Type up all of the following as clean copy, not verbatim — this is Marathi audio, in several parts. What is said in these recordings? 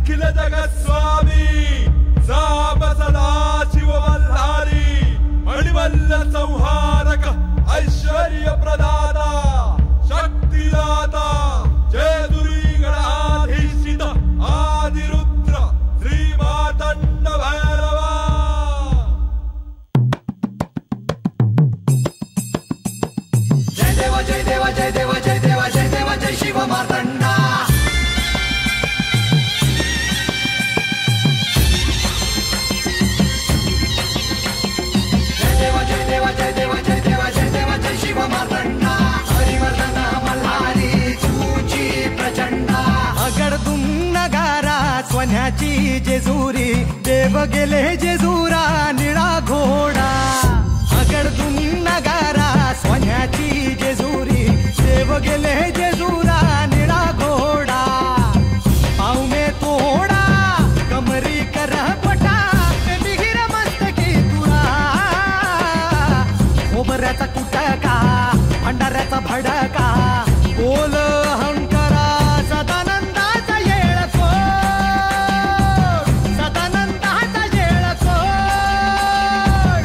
अखिल जगत स्वामी साप सदा शिव मल्हारी मणिमल्ल संहारक ऐश्वर्य प्रदाता शक्तिदाता जयदुरी गणाधीशित आदिरुद्र श्री मातंड भैरवा। जय देव जय देव जय देव जय देव जय देव जय शिव मातंडा। जय देव जय देव जय देव जय देव जय देव जय शिव मातंडा। हरिवर्धन मल्हारी तुझी प्रचंडा। अगडतून नगारा सोन्याची जेजुरी देव गेले जेजुरा निळा घोडा। अगडतून नगारा सोन्याची जेजुरी देव गेले जेजुरा निळा घोडा। पावमे तोडा कमरी कर पटा मिहिर मस्तकी तुरा। खोबऱ्याचा कुटका भंडाऱ्याचा भडका बोल अहंकारा सदानंदाचा येळकोट सदानंदाचा येळकोट।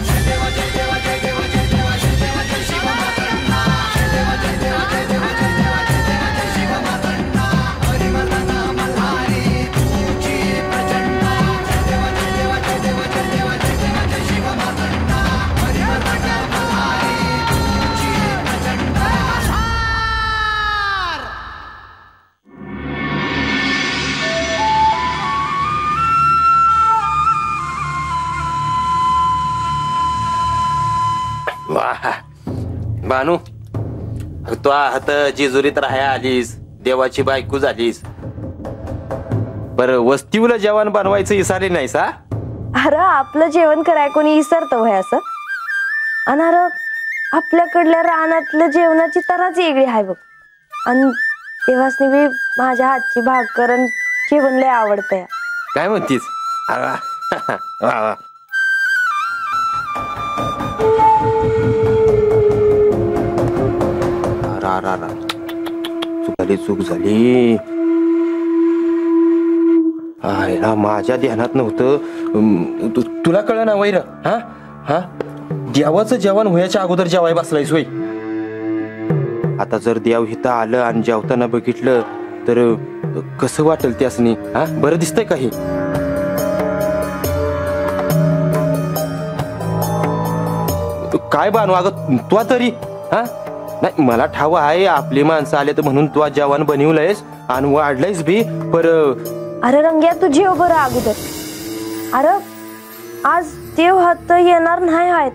जय देव जय देव जय देव जय देव जय देव जय शिव मातंडा। जय देव जय देव जय देव जय देव जय देव जय शिव मातंडा। हरिवर्धन मल्हारी तुझी प्रचंडा। जय देव जय देव जय देव जय देव जय देव जय शिव मातंडा। हरिवर्धन मल्हारी तुझी प्रचंडा। वाह बानू, तू हात जेजुरीत राहाया आलीस, देवाची बायको झालीस, पर वस्तीला जेवण बनवायचं विसरले नाहीस हा? अरे आपलं जेवण कराय कोणी विसरत होय असं? आणि अरे आपल्याकडल्या रानातलं जेवणाची तराच वेगळी आहे बघ. आणि तेव्हाच बी माझ्या हातची भाकर आणि जेवण लय आवडतंय. काय म्हणतीस? वा वा. चूक झाली. आयला माझ्या ध्यानात नव्हतं. तुला कळलं ना वैर? हा हा देवाचं जेवण व्हायच्या अगोदर जेवाय बसलायस होय. आता जर देव हिथं आलं आणि जेवताना बघितलं तर कसं वाटेल त्यासनी? हा बरं दिसतंय काही? काय बानू अगं तू तरी हा नाही मला ठाव आहे आपली माणसं आले तर म्हणून तू जेवण बनवलंयस आणि वाढलंयस बी पर. अरे रंग्या तू जेव बरं अगोदर. अरे आज देव हात येणार नाही आहेत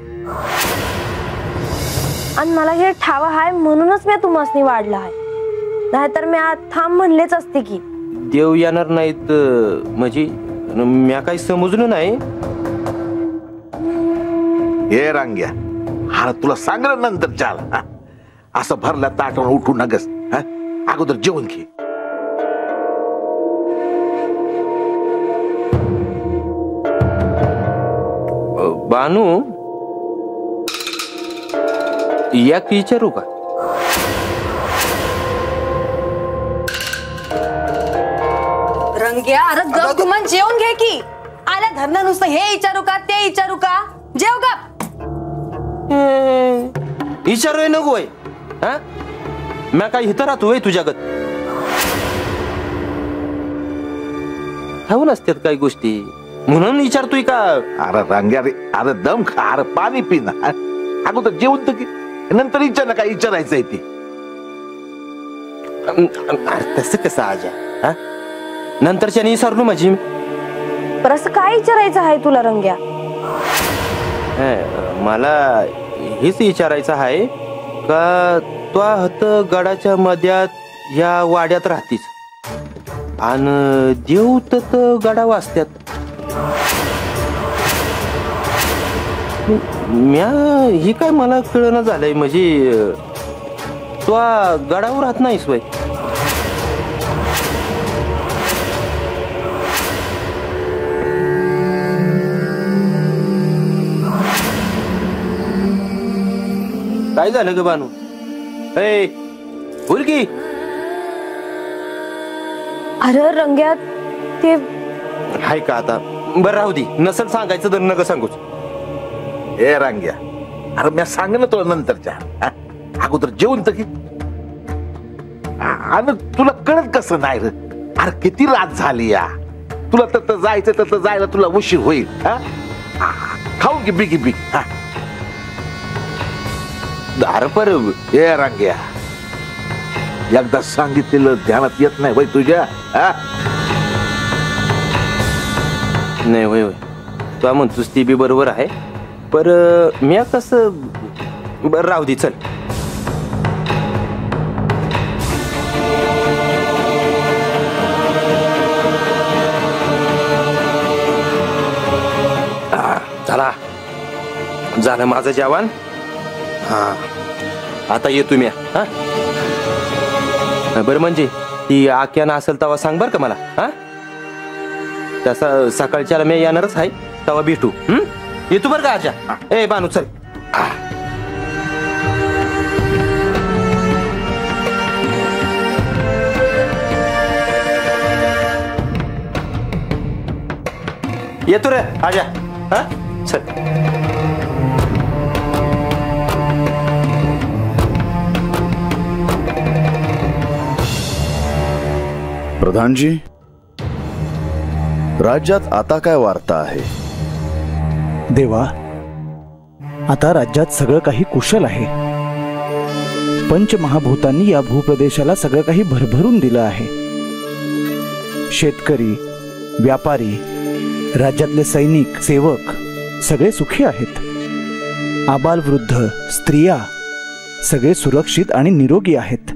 आणि मला हे ठाव आहे म्हणूनच मी तुम्हासनी वाढला आहे. नाहीतर मी आज थांब म्हणलेच असते की. देव येणार नाहीत म्हणजे म्या काही समजलं नाही. हे रांग्या हा तुला सांगलं नंतर चाल. असं भरल्या ताटावर उठू नगस. अगोदर जेवण घे. बानू एक विचारू का? रंग्या अरे गप गुमान जेवून घे की. आल्या धरणं नुसतं हे विचारू का ते विचारू का? जेव गप. विचारू नको होय. हा म्या काय इथं राहतो होय तुझ्यागत? ठाऊन असतात काही गोष्टी म्हणून विचारतोय का? अरे रांग्या रे अरे दम खा. अरे पाणी पी ना. अगोदर जेवण तर की नंतर विचार ना काय विचारायचंय ते. तसं कसं आजा? हा नंतरच्या विसरलो माझी. पर असं काय विचारायचं आहे तुला रंग्या? मला हेच विचारायचं आहे का तो हात गडाच्या मध्यात या वाड्यात राहतीस आणि देव तर गडा वाचत्यात. म्या ही काय मला कळना झालंय म्हणजे तो गडावर राहत नाहीस वय? काय झालं ग बानू? बोल की. अरे रंग्यात ते हाय का आता बरं राहू दे, नसल सांगायचं तर नका सांगूच. ए रांग्या, अरे मी सांग ना तुला नंतरच्या, अगोदर जेवण तर घे. आणि तुला कळत कसं नाही रे? अरे किती रात झाली या, तुला तर जायचं तर जायला तुला उशीर होईल. खाऊन घे बिगी बिग. अरे पर ए रांग्या, एकदा सांगितलेलं ध्यानात येत नाही भाई तुझ्या? नाही होय होय, तू म्हणतोस ती बी बरोबर आहे, पर मी कसं बरं राहू दे चल. चला झालं माझं जेवण. हा आता ये तुम्ही. हा बरं म्हणजे ती आख्यानं असेल तेव्हा सांग बरं का मला. हा तसा सकाळच्याला मी येणारच आहे, तेव्हा भेटू. येतो बरं का आजा. ए बानू चल. येतो रे आजा. हा चल. प्रधानजी, राज्यात आता काय वार्ता आहे? देवा, आता राज्यात सगळं काही कुशल आहे. पंचमहाभूतांनी या भूप्रदेशाला सगळं काही भरभरून दिलं आहे. शेतकरी, व्यापारी, राज्यातले सैनिक, सेवक सगळे सुखी आहेत. आबालवृद्ध, स्त्रिया सगळे सुरक्षित आणि निरोगी आहेत.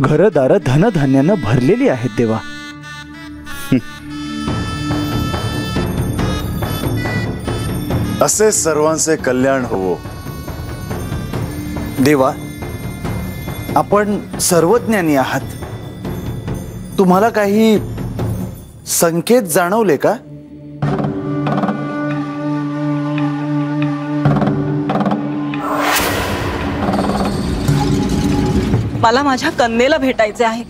घरदारं धनधान्यानं भरलेली आहेत देवा. असे सर्वांचे कल्याण होवो. देवा, आपण सर्वज्ञानी आहात. तुम्हाला काही संकेत जाणवले का? मला माझ्या कन्येला भेटायचे आहे.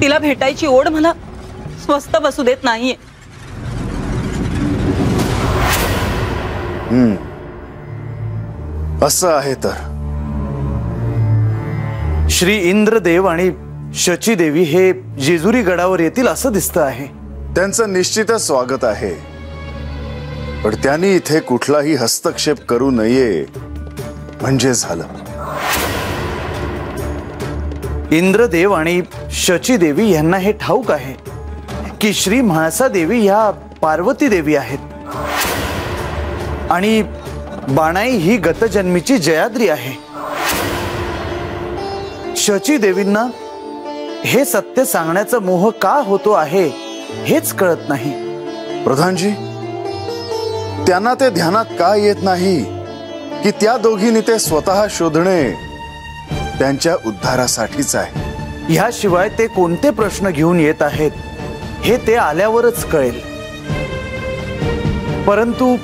तिला भेटायची ओढ मला स्वस्थ बसू देत नाहीये. असं आहे तर श्री इंद्रदेव आणि शचीदेवी हे जेजुरी गडावर येतील असं दिसतं आहे. त्यांचं निश्चितच स्वागत आहे, पण त्यांनी इथे कुठलाही हस्तक्षेप करू नये म्हणजे झालं. इंद्रदेव आणि शचीदेवी यांना हे ठाऊक आहे की श्री म्हाळसा देवी ह्या पार्वती देवी आहेत आणि बाणाई ही गतजन्मीची जयाद्री आहे. शचीदेवींना हे सत्य सांगण्याचा मोह का होतो आहे हेच कळत नाही. प्रधानजी, त्यांना ते ध्यानात का येत नाही की त्या दोघींनी ते स्वतः शोधणे त्यांच्या उद्धारासाठीच आहे. ह्याशिवाय ते कोणते प्रश्न घेऊन येत आहेत हे ते आल्यावरच कळेल. परंतु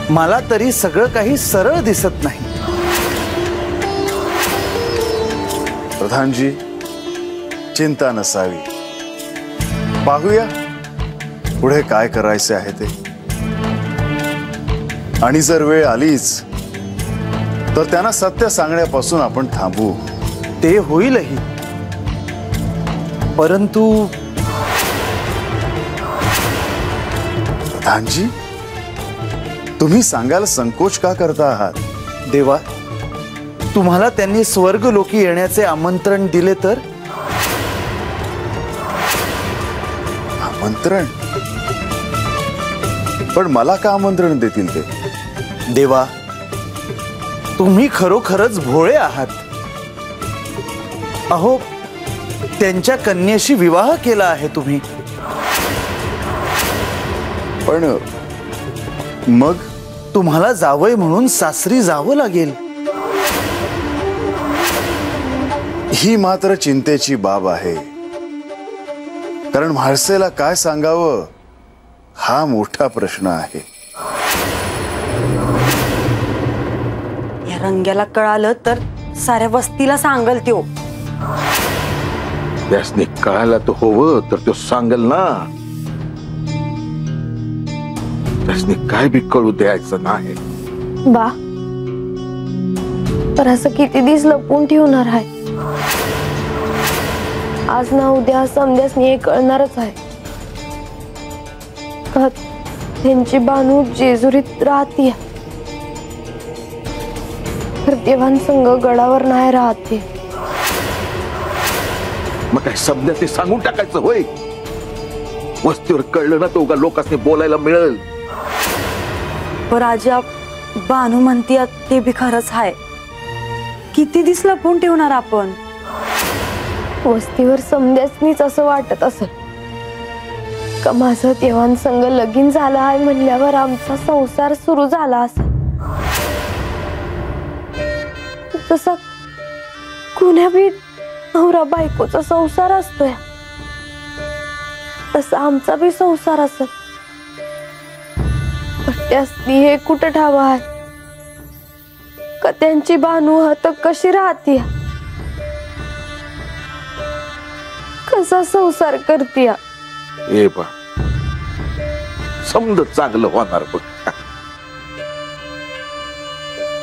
मला तरी सगळं काही सरळ दिसत नाही. प्रधानजी, चिंता नसावी. पाहूया पुढे काय करायचे आहे ते. आणि जर वेळ आलीच तर त्यांना सत्य सांगण्यापासून आपण थांबू. ते होईलही, परंतु प्रधानजी, तुम्ही सांगायला संकोच का करता आहात? देवा, तुम्हाला त्यांनी स्वर्गलोकी येण्याचे आमंत्रण दिले तर? आमंत्रण? पण मला का आमंत्रण देतील ते? देवा, तुम्ही खरोखरच भोळे आहात. अहो, त्यांच्या कन्येशी विवाह केला आहे तुम्ही. पण मग तुम्हाला जावई म्हणून सासरी जावं लागेल. ही मात्र चिंतेची बाब आहे, कारण म्हाळसेला काय सांगावं हा मोठा प्रश्न आहे. या रंग्याला कळालं तर साऱ्या वस्तीला सांगल त्यो. त्यासनी कळायला तर हवं तर तो सांगेल ना. त्यासनी काय बी कळू द्यायचं नाही. बा पर असं किती दिवस लपून ठेवणार आहे. आज ना उद्या समध्यासनी हे कळणारच आहे. त्यांची बानू जेजुरीत राहते तर देवांसंग गडावर नाही राहते. मग काय समजा ते सांगून टाकायचं होय. वस्तीवर कळलं ना तो उगा लोकांनी बोलायला मिळेल. राजा बानू म्हणतीय ते बी खरंच आहे. किती दिस लपून ठेवणार आपण. वस्तीवर समध्यासनीच असं वाटत असेल का माझं देवांसंग लगीन झालं आहे म्हणल्यावर आमचा संसार सुरू झाला असेल. जसा कुण्या बी नवरा बायकोचा संसार असतोय तसा आमचा बी संसार असेल. त्यासनी हे कुठं ठावा आहे का त्यांची बानू हात कशी राहते, कसा संसार करते. ए बा समज चांगलं होणार बघ.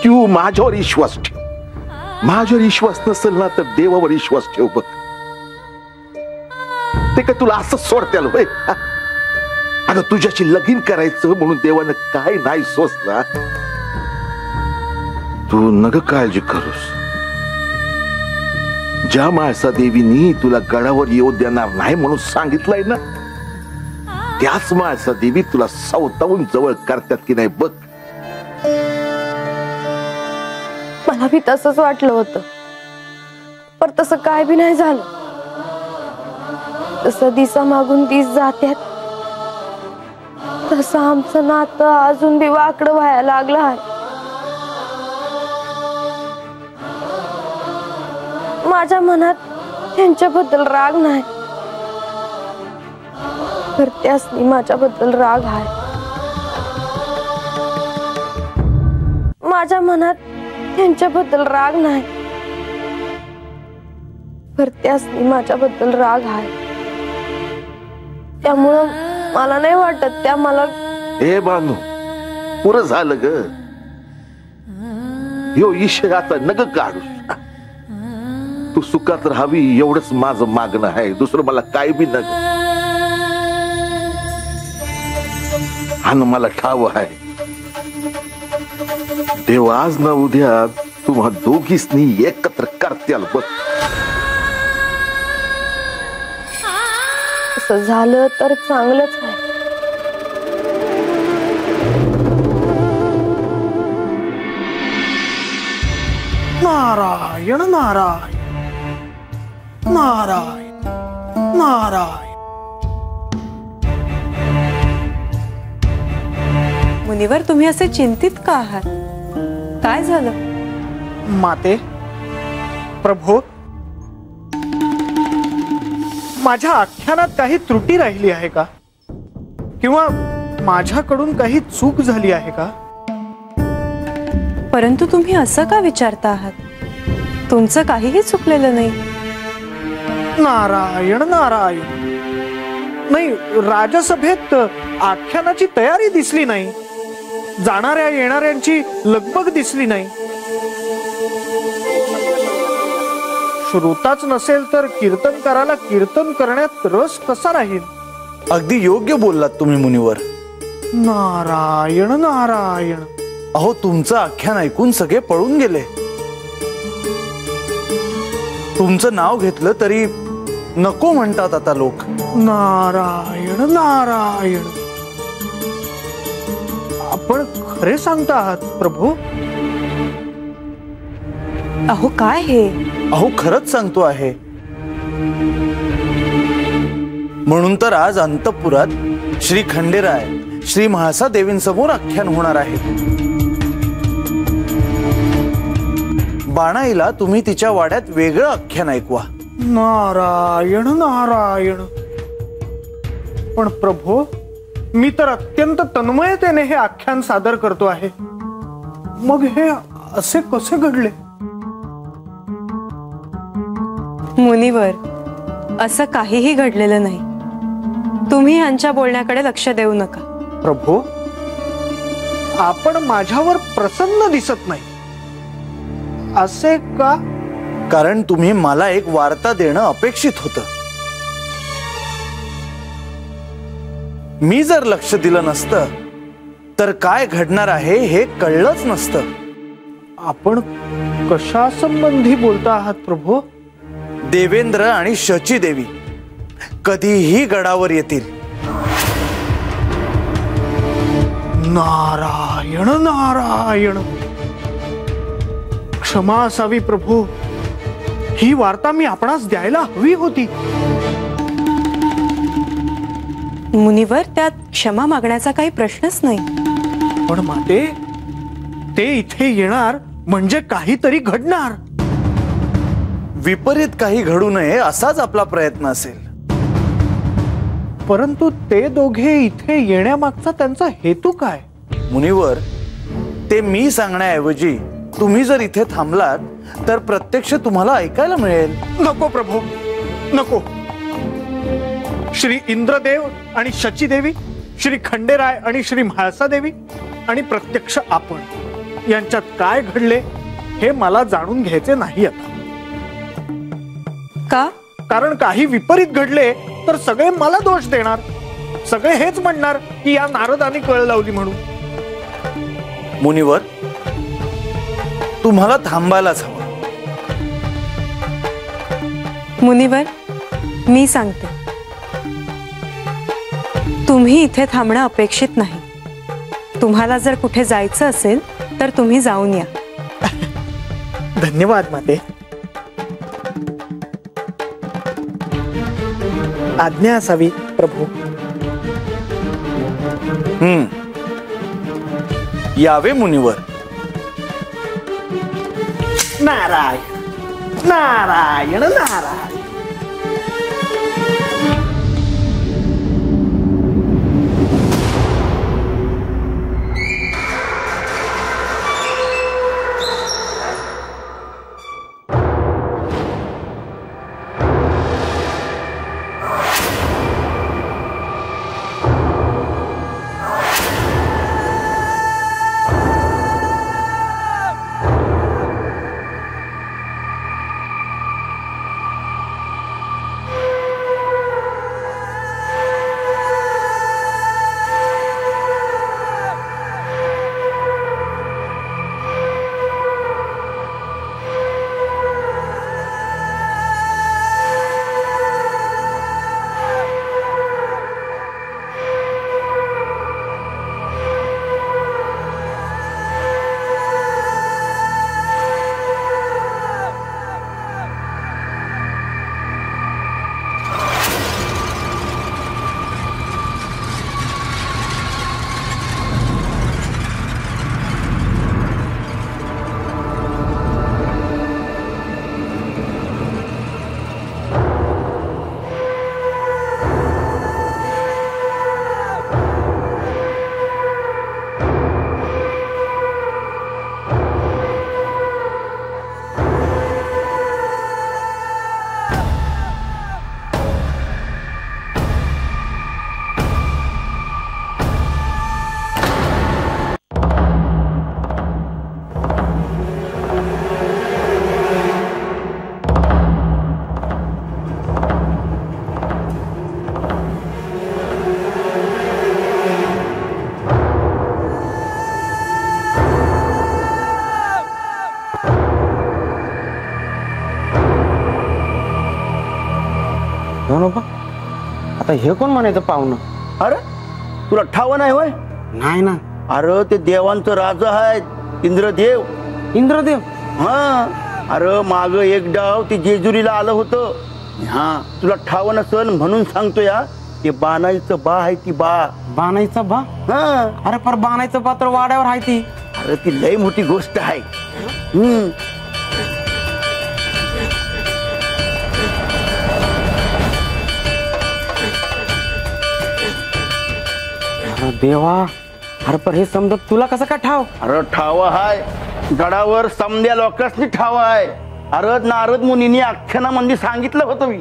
तू माझ्यावर विश्वास ठेव. माझ्यावर विश्वास नसेल ना तर देवावर विश्वास ठेव बघ. ते काय तुला असं सोडत्याल होय. अगं तुझ्याशी लगीन करायचं म्हणून देवानं काय नाही सोचला. तू नग काळजी करूस. ज्या माळसा देवीनी तुला गडावर येऊ देणार नाही म्हणून सांगितलंय ना त्याच माळसा देवी तुला सवतावून जवळ करतात की नाही बघ. मला बी तसंच वाटलं होतं पण तसं काय बी नाही झालं. तसं दिसा मागून दिस जात्यात तसं आमचं नातं अजून बी वाकडं व्हायला लागलं आहे. माझ्या मनात त्यांच्याबद्दल राग नाही तर त्यासनी माझ्याबद्दल राग आहे. माझ्या मनात त्यांच्याबद्दल राग नाही तर त्यासनी माझ्याबद्दल राग आहे. त्यामुळं मला नाही वाटत त्या मला. हे बानू पुरं झालं ग. यो ईश्वर आता नग काढू. तू सुखात राहावी एवढंच माझं मागणं आहे. दुसरं मला काय बी नग. आणि मला ठाव आहे देव आज ना उद्या तुम्हा दोघीसनी एकत्र करत्याल बघ. असं झालं तर चांगलंच आहे. नारायण नारायण नारायण नारायण. मुनिवर तुम्ही असे चिंतित का आहात? काय झालं? माते प्रभो माझ्या आख्यानात काही त्रुटी राहिली आहे का किंवा माझ्याकडून काही चूक झाली आहे का? परंतु तुम्ही असं का विचारता आहात? तुमचं काहीही चुकलेलं नाही. नारायण नारायण. नाही राजसभेत आख्यानाची तयारी दिसली नाही. जाणाऱ्या येणाऱ्यांची लगबग दिसली नाही. श्रोताच नसेल तर कीर्तनकाराला कीर्तन करण्यात रस कसा राहील? अगदी योग्य बोललात तुम्ही मुनिवर. नारायण नारायण. अहो तुमचं आख्यान ऐकून सगळे पळून गेले. तुमचं नाव घेतलं तरी नको म्हणतात आता लोक. नारायण नारायण. आपण खरे सांगता आहात प्रभू. अहो काय हे? अहो खरंच सांगतो आहे. म्हणून तर आज अंतपुरात श्री खंडेराय श्री म्हाळसा देवींसमोर आख्यान होणार आहे. बाणाईला तुम्ही तिच्या वाड्यात वेगळं आख्यान ऐकवा. नारायण नारायण. पण प्रभो मी तर अत्यंत तन्मयतेने हे आख्यान सादर करतो आहे. मग हे असे कसे घडले? मुनिवर असं काहीही घडलेलं नाही. तुम्ही यांच्या बोलण्याकडे लक्ष देऊ नका. प्रभू, आपण माझ्यावर प्रसन्न दिसत नाही असे का? कारण तुम्ही मला एक वार्ता देणं अपेक्षित होतं. मी जर लक्ष दिलं नसतं तर काय घडणार आहे हे कळलंच नसतं. आपण कशा संबंधी बोलता आहात प्रभू? देवेंद्र आणि शची देवी कधीही गडावर येतील. नारायण नारायण. क्षमा असावी प्रभू, ही वार्ता मी आपणास द्यायला हवी होती. मुनिवर, त्यात क्षमा मागण्याचा काही प्रश्नच नाही. पण माते, ते इथे येणार म्हणजे काहीतरी घडणार. विपरीत काही घडू नये असाच आपला प्रयत्न असेल. परंतु ते दोघे इथे येण्यामागचा त्यांचा हेतू काय? मुनिवर, ते मी सांगण्याऐवजी तुम्ही जर इथे थांबलात तर प्रत्यक्ष तुम्हाला ऐकायला मिळेल. नको प्रभू, नको. श्री इंद्रदेव आणि शचीदेवी, श्री खंडेराय आणि श्री म्हाळसा देवी आणि प्रत्यक्ष आपण यांच्यात काय घडले हे मला जाणून घ्यायचे नाही आता. का? कारण काही विपरीत घडले तर सगळे मला दोष देणार. सगळे हेच म्हणणार की या नारदाने कळ लावली म्हणून. मुनिवर, तुम्हाला थांबायलाच हवं. मुनिवर, मी सांगते, तुम्ही इथे थांबणं अपेक्षित नाही. तुम्हाला जर कुठे जायचं असेल तर तुम्ही जाऊन या. धन्यवाद माते. आज्ञा असावी प्रभू. यावे मुनिवर. नारायण नारायण नारायण. आता हे कोण म्हणायचं पाहुणं? अरे तुला ठाव नाही होय? नाही ना. अरे ते देवांचं राजा आहे इंद्रदेव. इंद्रदेव? हा. अरे माग एक डाव ते जेजुरीला आलं होतं. हा तुला ठाव नसल म्हणून सांगतो या. ते बाणाईचं बा आहे ती बा. बाणाईचा बा? हा. अरे पर बाणाईचं पात्र वाड्यावर आहे ती. अरे ती लय मोठी गोष्ट आहे. देवा, अरे पर हे समजत तुला कसं काय ठाव? अरे ठाव हाय गडावर समद्या लोकांनी ठाव आहे. अरे नारद मुनींनी आख्यानामध्ये सांगितलं होतं मी.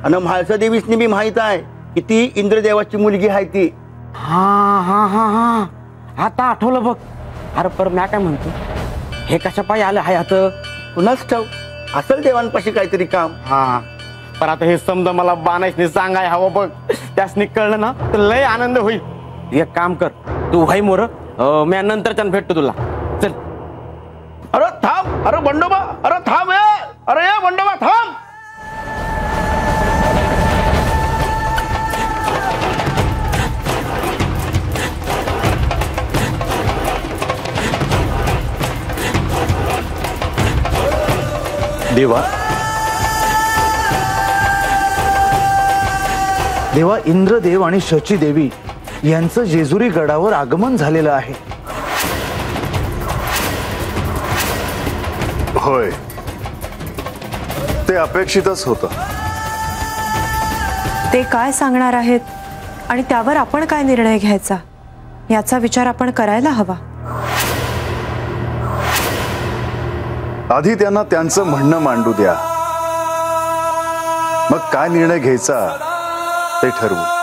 आणि म्हाळसा देवीसनी बी माहित आहे की ती इंद्रदेवाची मुलगी आहे ती. हा हा हा हा आता आठवलं बघ. अरे पर म्या काय म्हणतो, हे कशा पायी आलं हाय आता? कुणाच ठाव असेल देवांपाशी काहीतरी काम. हा पण आता हे समजा मला बानायसने सांगाय हवं बघ. त्यासनी कळलं ना तर लय आनंद होईल. एक काम कर, तू भाई मोर मी नंतरच्या भेटतो तुला. चल. अरे थांब, अरे बंडोबा, अरे थांब, अरे ये बंडोबा थांब. देवा, देवा, इंद्रदेव आणि शची देवी यांचं जेजुरी गडावर आगमन झालेलं आहे. होय, ते अपेक्षितच होतं. ते काय सांगणार आहेत आणि त्यावर आपण काय निर्णय घ्यायचा याचा विचार आपण करायला हवा. आधी त्यांना त्यांचं म्हणणं मांडू द्या, मग काय निर्णय घ्यायचा ते ठरवू.